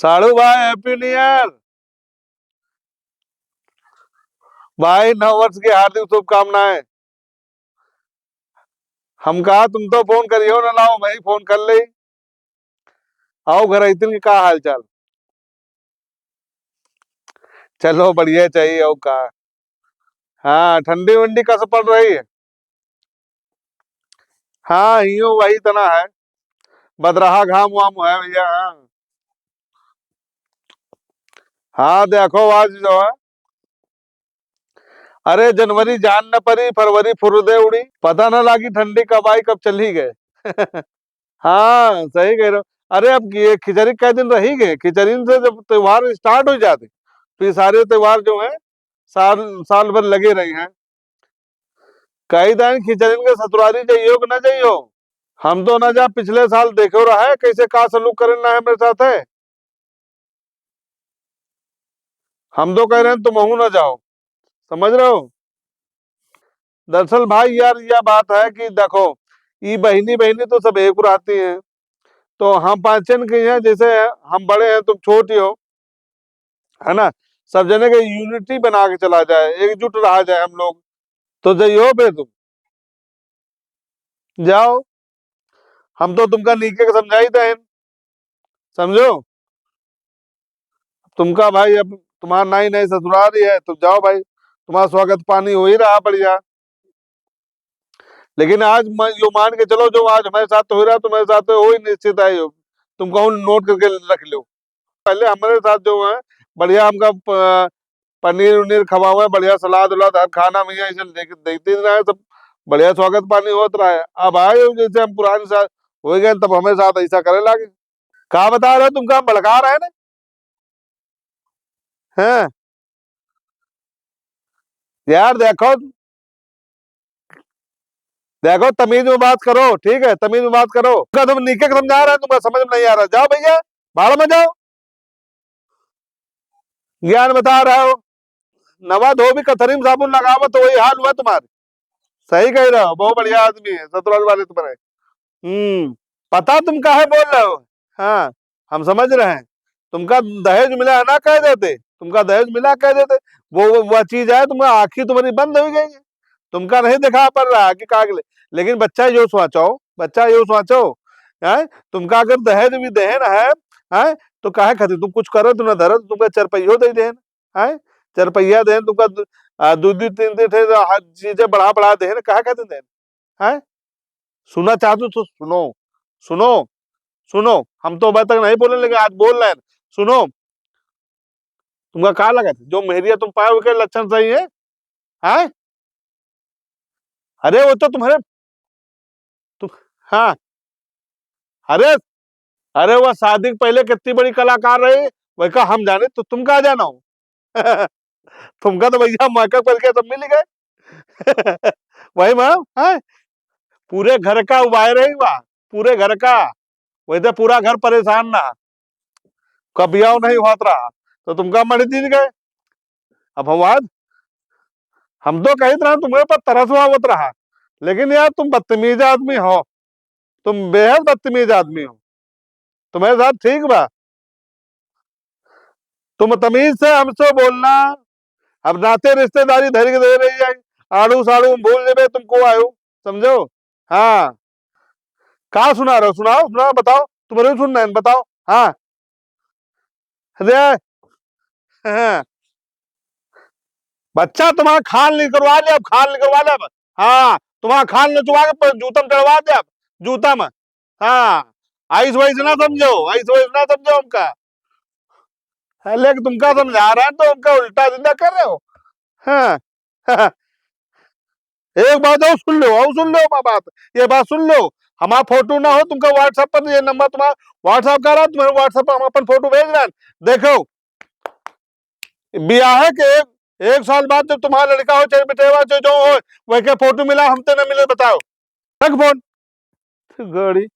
साड़ू भाई happy new year. भाई नव वर्ष की हार्दिक शुभकामनाएं। हम कहा तुम तो फोन करियो ना, लाओ भाई फोन कर ले। आओ घर इतनी की का हाल चाल। चलो बढ़िया चाहिए और का। हाँ ठंडी वंडी कैसे पड़ रही है। हाँ यूं वही तना है। बदरहा घाम वाम है भैया। हाँ हाँ देखो आज जो है। अरे जनवरी जान न पड़ी, फरवरी फुर्रदे उड़ी, पता न लगी ठंडी कब आई कब चली गए। हाँ सही कह रहे हो। अरे अब ये खिचड़ी कई दिन रही गए, खिचड़ी से जब त्योहार स्टार्ट हो जाते तो ये सारे त्योहार जो है साल साल भर लगे रहे हैं। कई दिन खिचड़ी के ससुरारी जाइयो कि ना जाइयो। हम तो ना जा पिछले साल देखो रहा है कैसे का सलूक करे ना है मेरे साथ है। हम तो कह रहे हैं तुम ना जाओ। समझ रहे हो। दरअसल भाई यार यह बात है कि देखो ये बहनी बहनी तो सब एक रहती हैं। तो हम पांचन के हैं, जैसे हम बड़े हैं तुम छोटी हो, है ना। सब जने के यूनिटी बना के चला जाए, एकजुट रहा जाए हम लोग। तो जाइयो फिर तुम जाओ। हम तो तुमका नीके के समझाई थे। समझो। तुमका भाई अब तुम्हारा नई नई ससुराल ही है, तुम जाओ भाई, तुम्हारा स्वागत पानी हो ही रहा बढ़िया। लेकिन आज यो मान के चलो जो आज हमारे साथ हो रहा है तुम्हारे साथ हो ही निश्चित है यो। तुम कहूँ नोट करके रख लो। पहले हमारे साथ जो है बढ़िया हमका पनीर उनीर खवा हुआ है, बढ़िया सलाद उलाद हर खाना में ऐसे देखते ही रहा है सब। बढ़िया स्वागत पानी होत रहा है। अब आए हो जैसे हम पुराने साथ हो गए तब हमें साथ ऐसा करे लागे। कहा बता रहे हो तुम, कहा भड़का रहे हैं ना हैं। यार देखो देखो तमीज में बात करो, ठीक है तमीज में बात करो। तुम नीचे समझा रहे हैं, तुम्हें समझ में नहीं आ रहा, जाओ भैया भाड़ में जाओ। ज्ञान बता रहे हो। नवा धोबी कतरीम साबुन लगावो तो वही हाल हुआ तुम्हारे। सही कह रहे हो, बहुत बढ़िया आदमी है सतुराल वाले तुम्हारे। पता तुम काहे बोल रहे हो। हाँ हम समझ रहे हैं। तुमका दहेज मिला है ना कह देते, तुमका दहेज मिला कह देते। वो चीज है, तुम्हारी आंखें तुम्हारी बंद हो गई है। तुमका नहीं दिखा पड़ रहा कि कागले। लेकिन बच्चा यो सोचो, बच्चा यो सोचो है। तुमका अगर दहेज भी देन है तो काहे खातिर तुम कुछ करो तो ना धरो, तुमका चरपहियो दे देन है। चरपहिया देन तुमका दू दू तीन तीन हर चीजें बढ़ा बढ़ा देन, काहे खातिर देन है। सुनना चाहते हो तो सुनो, सुनो, सुनो। हम तो अभी तक नहीं बोले लेकिन आज बोल रहे हैं। सुनो। तुमका कहा लगा जो मेहरिया तुम पाए के लक्षण सही है। अरे वो तो तुम्हारे तुम हाँ। अरे अरे वो शादी के पहले कितनी बड़ी कलाकार रही, वही का हम जाने तो तुम कहा जाना हो। तुमका तो भैया मौका पड़ गया सब मिल गए। वही माँ है। पूरे घर का उबाय रही वह, पूरे घर का। वही तो पूरा घर परेशान ना, कबियाओ नहीं होत रहा तो तुमका मर जीत गए। अब हम तो कही तरह तुम्हारे पर तरस आवत रहा। लेकिन यार तुम बदतमीज आदमी हो, तुम बेहद बदतमीज आदमी हो। तुम्हारे साथ ठीक बा। तुम तमीज से हमसे बोलना। अब नाते रिश्तेदारी धर के दे रही है। आड़ू साड़ू भूल जेबे तुमको आयो। समझो। हाँ कहा सुना रहे हो, सुनाओ सुनाओ बताओ, तुम्हारे सुनना है बताओ। हाँ अरे हाँ। बच्चा तुम्हारा खाल निकलवा ले, अब खाल निकलवा ले अब। हाँ तुम्हारा खाल नचवा के जूता में चढ़वा दे अब, जूता में। हाँ आइस वाइस ना समझो, आइस वाइस ना समझो उनका। लेकिन तुमका समझा रहे हैं तो उनका उल्टा सीधा कर रहे हो। हाँ। एक बात और सुन लो, और सुन लो बात, ये बात सुन लो। हमारा फोटो ना हो तुमका व्हाट्सएप पर, ये नंबर तुम्हारा व्हाट्सएप कर रहा है, तुम्हारे व्हाट्सएप पर हम अपन फोटो भेज रहे हैं। देखो ब्याह के एक साल बाद जब तुम्हारा लड़का हो चाहे बेटेवा चाहे जो हो, वह के फोटो मिला हमसे ना मिले बताओ। रख फोन। गड़ी